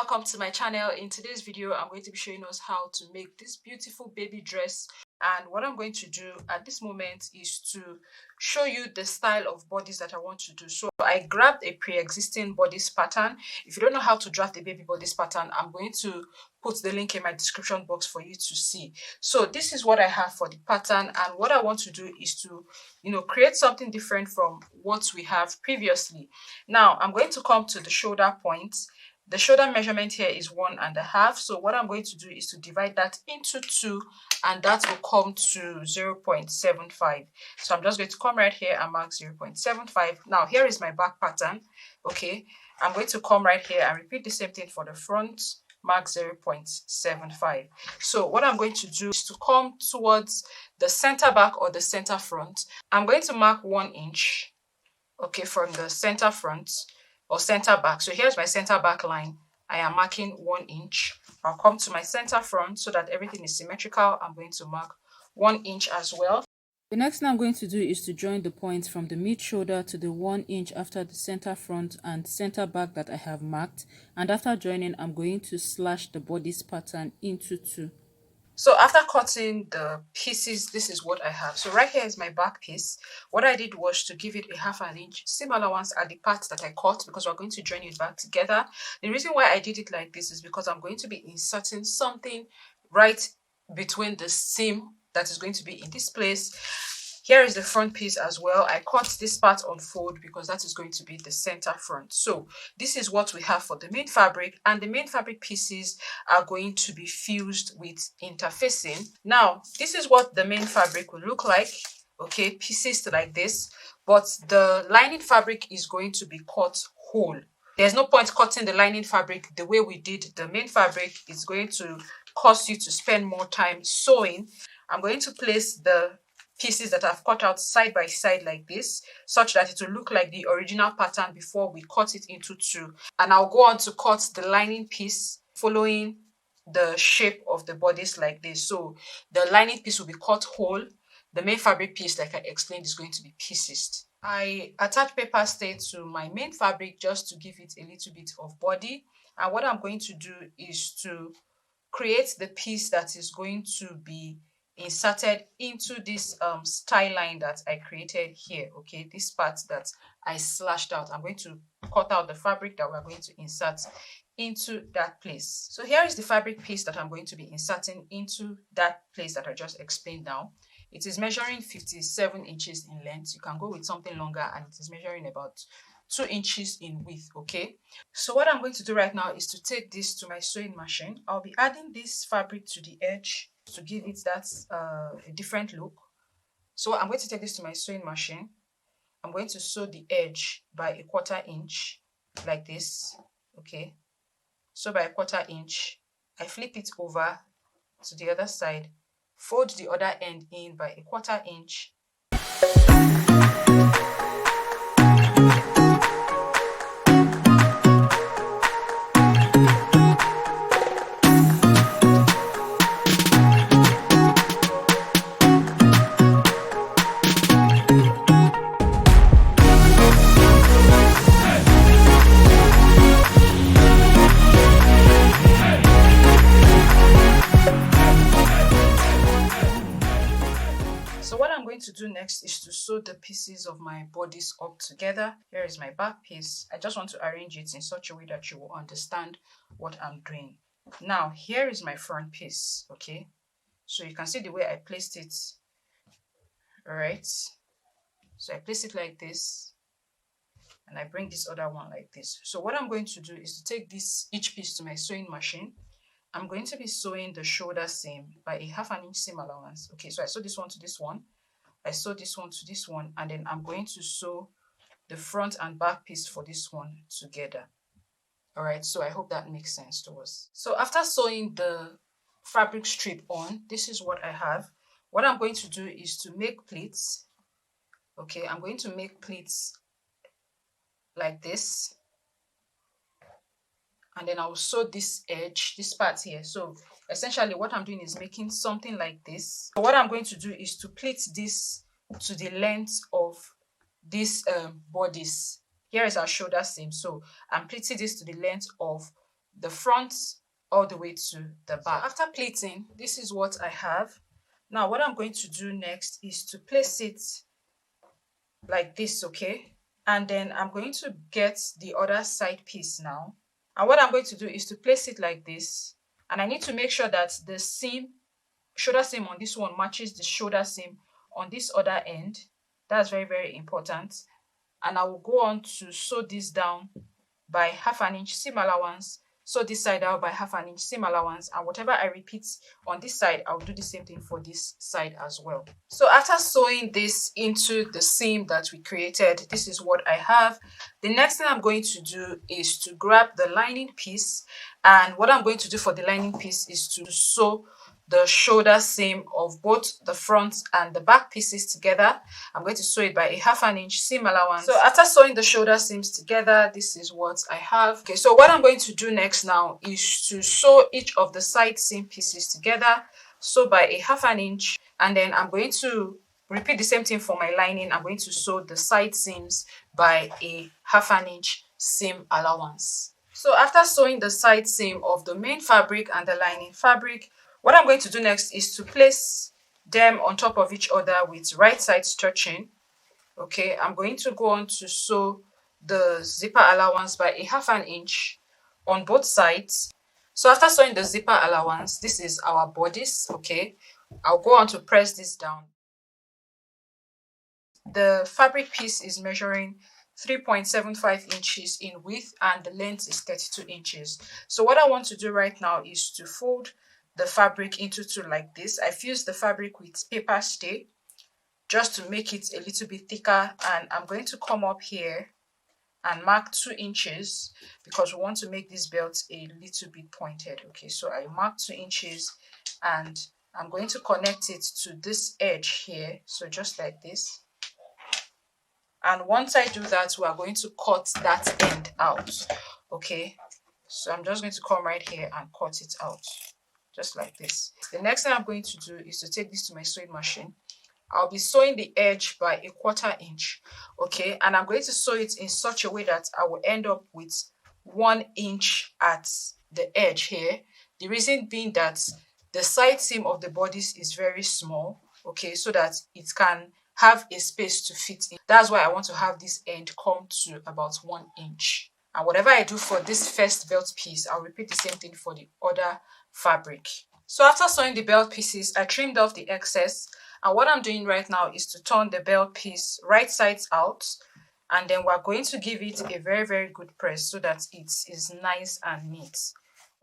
welcome to my channel. In today's video I'm going to be showing us how to make this beautiful baby dress, and what I'm going to do at this moment is to show you the style of bodice that I want to do. So I grabbed a pre-existing bodice pattern. If you don't know how to draft a baby bodice pattern, I'm going to put the link in my description box for you to see. So this is what I have for the pattern, and what I want to do is to create something different from what we have previously. Now I'm going to come to the shoulder point. The shoulder measurement here is 1.5. So what I'm going to do is to divide that into 2, and that will come to 0.75. So I'm just going to come right here and mark 0.75. Now here is my back pattern. Okay, I'm going to come right here and repeat the same thing for the front, mark 0.75. So what I'm going to do is to come towards the center back or the center front. I'm going to mark 1 inch, okay, from the center front or center back. So here's my center back line. I am marking 1 inch. I'll come to my center front so that everything is symmetrical. I'm going to mark 1 inch as well. The next thing I'm going to do is to join the points from the mid shoulder to the 1 inch after the center front and center back that I have marked. And after joining, I'm going to slash the bodice pattern into 2. So after cutting the pieces, this is what I have. So right here is my back piece. What I did was to give it a 1/2 inch seam allowance at the part that I cut, because we're going to join it back together. The reason why I did it like this is because I'm going to be inserting something right between the seam that is going to be in this place. Here is the front piece as well. I cut this part on fold because that is going to be the center front. So this is what we have for the main fabric, and the main fabric pieces are going to be fused with interfacing. Now this is what the main fabric will look like. Okay, pieces like this, but the lining fabric is going to be cut whole. There's no point cutting the lining fabric the way we did the main fabric. It's going to cause you to spend more time sewing. I'm going to place the pieces that I've cut out side by side like this, such that it will look like the original pattern before we cut it into 2. And I'll go on to cut the lining piece following the shape of the bodice like this. So the lining piece will be cut whole. The main fabric piece, like I explained, is going to be pieces. I attach paper stay to my main fabric just to give it a little bit of body. And what I'm going to do is to create the piece that is going to be inserted into this style line that I created here. Okay, this part that I slashed out, I'm going to cut out the fabric that we're going to insert into that place. So here is the fabric piece that I'm going to be inserting into that place that I just explained now. It is measuring 57 inches in length. You can go with something longer, and it is measuring about 2 inches in width. Okay, so what I'm going to do right now is to take this to my sewing machine. I'll be adding this fabric to the edge to give it that a different look. So I'm going to take this to my sewing machine. I'm going to sew the edge by 1/4 inch like this. Okay, so by 1/4 inch, I flip it over to the other side, fold the other end in by 1/4 inch. To do next is to sew the pieces of my bodice up together. Here is my back piece. I just want to arrange it in such a way that you will understand what I'm doing. Now here is my front piece. Okay, so you can see the way I placed it. All right, so I place it like this, and I bring this other one like this. So what I'm going to do is to take each piece to my sewing machine. I'm going to be sewing the shoulder seam by a 1/2 inch seam allowance. Okay, so I sew this one to this one, I sew this one to this one, and then I'm going to sew the front and back piece for this one together. All right, so I hope that makes sense to us. So after sewing the fabric strip on, this is what I have. What I'm going to do is to make pleats. Okay, I'm going to make pleats like this, and then I'll sew this edge, this part here. So essentially what I'm doing is making something like this. So what I'm going to do is to pleat this to the length of this bodice. Here is our shoulder seam, so I'm pleating this to the length of the front all the way to the back. So after pleating, this is what I have. Now what I'm going to do next is to place it like this, okay? And then I'm going to get the other side piece now. And what I'm going to do is to place it like this. And I need to make sure that the seam, shoulder seam on this one matches the shoulder seam on this other end. That's very, very important. And I will go on to sew this down by 1/2 inch seam allowance, sew this side out by 1/2 inch seam allowance, and whatever I repeat on this side, I'll do the same thing for this side as well. So after sewing this into the seam that we created, this is what I have. The next thing I'm going to do is to grab the lining piece, and what I'm going to do for the lining piece is to sew the shoulder seam of both the front and the back pieces together. I'm going to sew it by a 1/2 inch seam allowance. So after sewing the shoulder seams together, this is what I have. Okay, so what I'm going to do next now is to sew each of the side seam pieces together, sew by a 1/2 inch, and then I'm going to repeat the same thing for my lining. I'm going to sew the side seams by a 1/2 inch seam allowance. So after sewing the side seam of the main fabric and the lining fabric, what I'm going to do next is to place them on top of each other with right side stretching. Okay, I'm going to go on to sew the zipper allowance by a 1/2 inch on both sides. So after sewing the zipper allowance, this is our bodice. Okay, I'll go on to press this down. The fabric piece is measuring 3.75 inches in width and the length is 32 inches. So what I want to do right now is to fold the fabric into two like this. I fused the fabric with paper stay just to make it a little bit thicker, and I'm going to come up here and mark 2 inches because we want to make this belt a little bit pointed. Okay, so I mark 2 inches and I'm going to connect it to this edge here, so just like this. And once I do that, we are going to cut that end out. Okay, so I'm just going to come right here and cut it out just like this. The next thing I'm going to do is to take this to my sewing machine. I'll be sewing the edge by a 1/4 inch, okay, and I'm going to sew it in such a way that I will end up with 1 inch at the edge here. The reason being that the side seam of the bodice is very small, okay, so that it can have a space to fit in. That's why I want to have this end come to about 1 inch. And whatever I do for this first belt piece, I'll repeat the same thing for the other fabric. So after sewing the belt pieces, I trimmed off the excess, and what I'm doing right now is to turn the belt piece right sides out, and then we're going to give it a very, very good press so that it is nice and neat.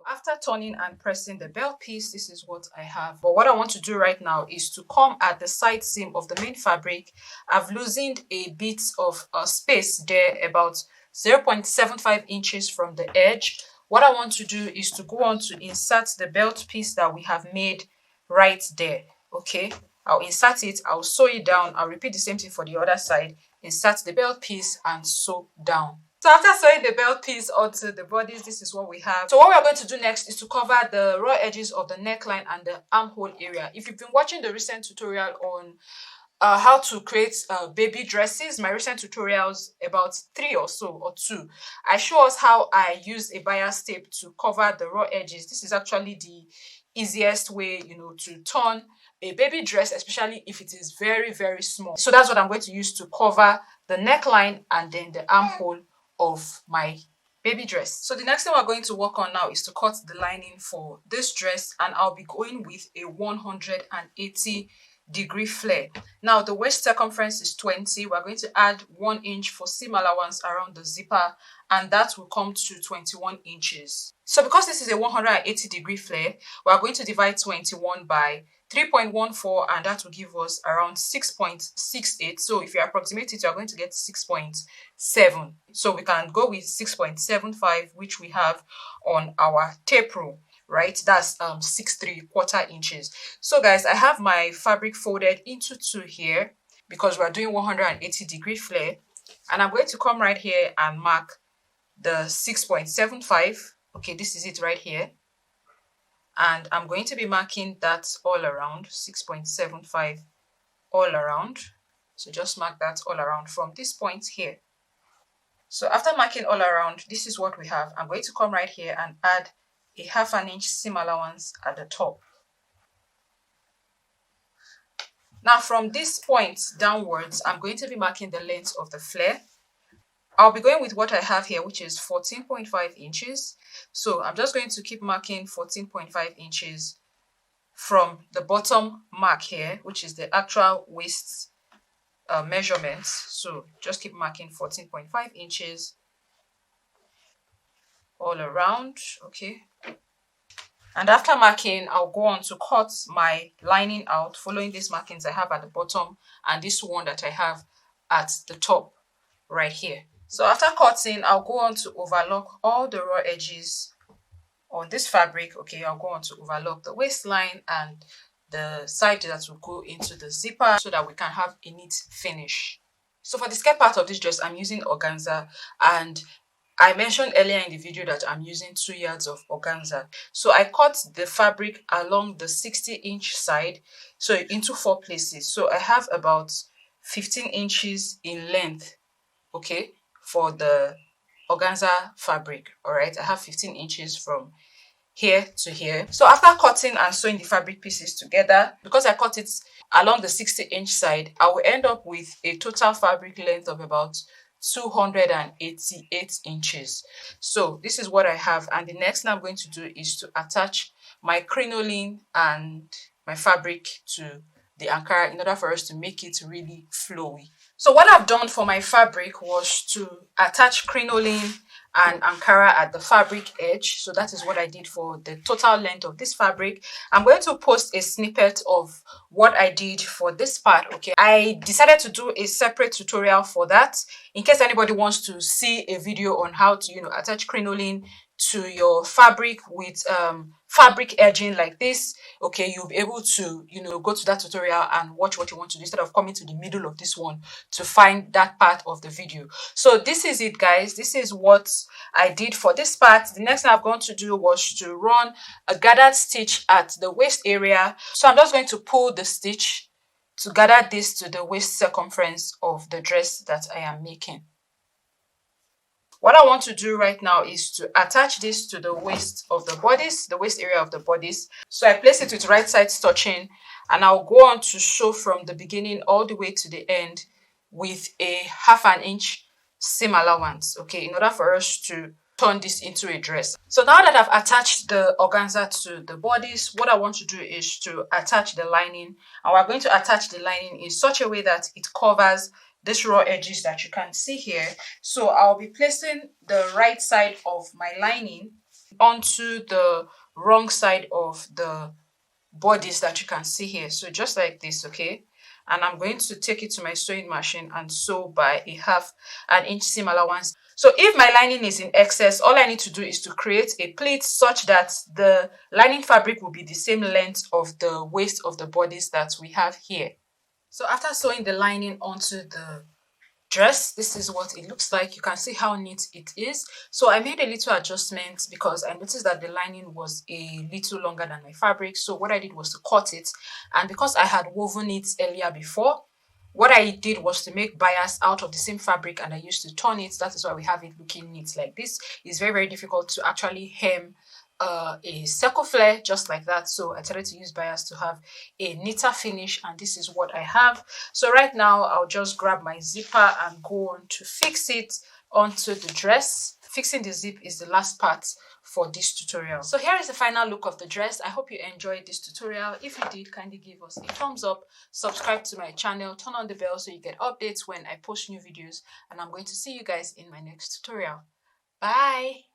After turning and pressing the belt piece, this is what I have. But what I want to do right now is to come at the side seam of the main fabric. I've loosened a bit of space there, about 0.75 inches from the edge. What I want to do is to go on to insert the belt piece that we have made right there. Okay, I'll insert it, I'll sew it down, I'll repeat the same thing for the other side, insert the belt piece and sew down. So after sewing the belt piece onto the bodice, this is what we have. So what we are going to do next is to cover the raw edges of the neckline and the armhole area. If you've been watching the recent tutorial on how to create baby dresses, my recent tutorials, about 3 or so, or 2, I show us how I use a bias tape to cover the raw edges. This is actually the easiest way, you know, to turn a baby dress, especially if it is very, very small. So that's what I'm going to use to cover the neckline and then the armhole of my baby dress. So the next thing we're going to work on now is to cut the lining for this dress, and I'll be going with a 180-degree flare. Now the waist circumference is 20. We're going to add 1 inch for seam allowance around the zipper, and that will come to 21 inches. So because this is a 180-degree flare, we're going to divide 21 by 3.14, and that will give us around 6.68. So if you approximate it, you're going to get 6.7. So we can go with 6.75, which we have on our tape rule, right? That's 6.75 inches. So guys, I have my fabric folded into 2 here because we're doing 180-degree flare, and I'm going to come right here and mark the 6.75. Okay, this is it right here. And I'm going to be marking that all around, 6.75 all around. So just mark that all around from this point here. So after marking all around, this is what we have. I'm going to come right here and add a 1/2 inch seam allowance at the top. Now from this point downwards, I'm going to be marking the length of the flare. I'll be going with what I have here, which is 14.5 inches. So I'm just going to keep marking 14.5 inches from the bottom mark here, which is the actual waist measurements. So just keep marking 14.5 inches all around, okay? And after marking, I'll go on to cut my lining out following these markings I have at the bottom and this one that I have at the top right here. So after cutting, I'll go on to overlock all the raw edges on this fabric. Okay, I'll go on to overlock the waistline and the side that will go into the zipper so that we can have a neat finish. So for the skirt part of this dress, I'm using organza, and I mentioned earlier in the video that I'm using 2 yards of organza. So I cut the fabric along the 60-inch side, so into 4 places. So I have about 15 inches in length, okay, for the organza fabric. All right, I have 15 inches from here to here. So after cutting and sewing the fabric pieces together, because I cut it along the 60-inch side, I will end up with a total fabric length of about 288 inches. So this is what I have, and the next thing I'm going to do is to attach my crinoline and my fabric to the Ankara in order for us to make it really flowy. So what I've done for my fabric was to attach crinoline and Ankara at the fabric edge. So that is what I did for the total length of this fabric. I'm going to post a snippet of what I did for this part. Okay, I decided to do a separate tutorial for that in case anybody wants to see a video on how to attach crinoline to your fabric with fabric edging like this. Okay, you'll be able to go to that tutorial and watch what you want to do instead of coming to the middle of this one to find that part of the video. So this is it, guys. This is what I did for this part. The next thing I'm going to do was to run a gathered stitch at the waist area. So I'm just going to pull the stitch to gather this to the waist circumference of the dress that I am making. What I want to do right now is to attach this to the waist of the bodice, the waist area of the bodice. So I place it with right side stitching, and I'll go on to sew from the beginning all the way to the end with a 1/2 inch seam allowance, okay, in order for us to turn this into a dress. So now that I've attached the organza to the bodice, what I want to do is to attach the lining, and we're going to attach the lining in such a way that it covers these raw edges that you can see here. So I'll be placing the right side of my lining onto the wrong side of the bodice that you can see here. So just like this, okay? And I'm going to take it to my sewing machine and sew by a 1/2 inch seam allowance. So if my lining is in excess, all I need to do is to create a pleat such that the lining fabric will be the same length of the waist of the bodice that we have here. So after sewing the lining onto the dress, this is what it looks like. You can see how neat it is. So I made a little adjustment because I noticed that the lining was a little longer than my fabric. So what I did was to cut it, and because I had woven it earlier before, what I did was to make bias out of the same fabric and I used to turn it. That is why we have it looking neat like this. It's very, very difficult to actually hem a circle flare just like that, so I decided to use bias to have a neater finish, and this is what I have. So right now I'll just grab my zipper and go on to fix it onto the dress. Fixing the zip is the last part for this tutorial. So here is the final look of the dress. I hope you enjoyed this tutorial. If you did, kindly give us a thumbs up, subscribe to my channel, turn on the bell so you get updates when I post new videos, and I'm going to see you guys in my next tutorial. Bye.